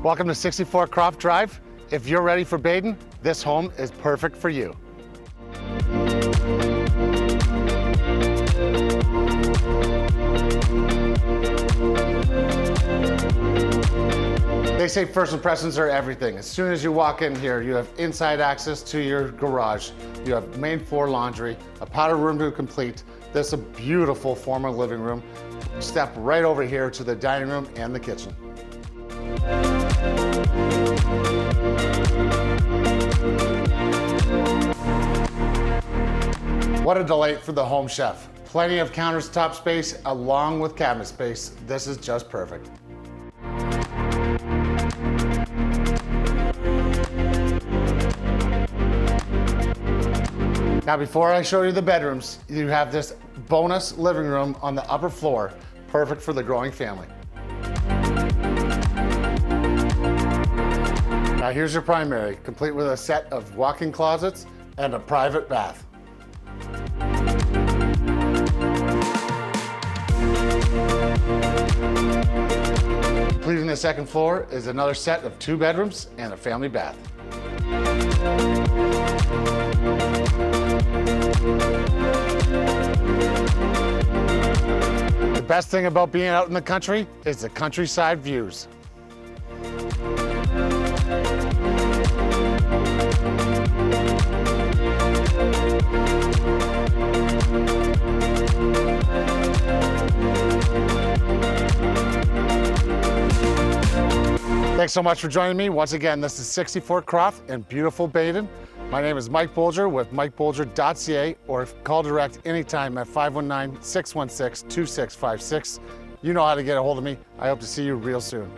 Welcome to 64 Kropf Drive. If you're ready for Baden, this home is perfect for you. They say first impressions are everything. As soon as you walk in here, you have inside access to your garage. You have main floor laundry, a powder room to complete. This is a beautiful formal living room. Step right over here to the dining room and the kitchen. What a delight for the home chef. Plenty of countertop space along with cabinet space. This is just perfect. Now, before I show you the bedrooms, you have this bonus living room on the upper floor, perfect for the growing family. Now here's your primary, complete with a set of walk-in closets and a private bath. Completing the second floor is another set of 2 bedrooms and a family bath. The best thing about being out in the country is the countryside views. Thanks so much for joining me. Once again, this is 64 Kropf in beautiful Baden. My name is Mike Bolger with MikeBolger.ca, or call direct anytime at 519-616-2656. You know how to get a hold of me. I hope to see you real soon.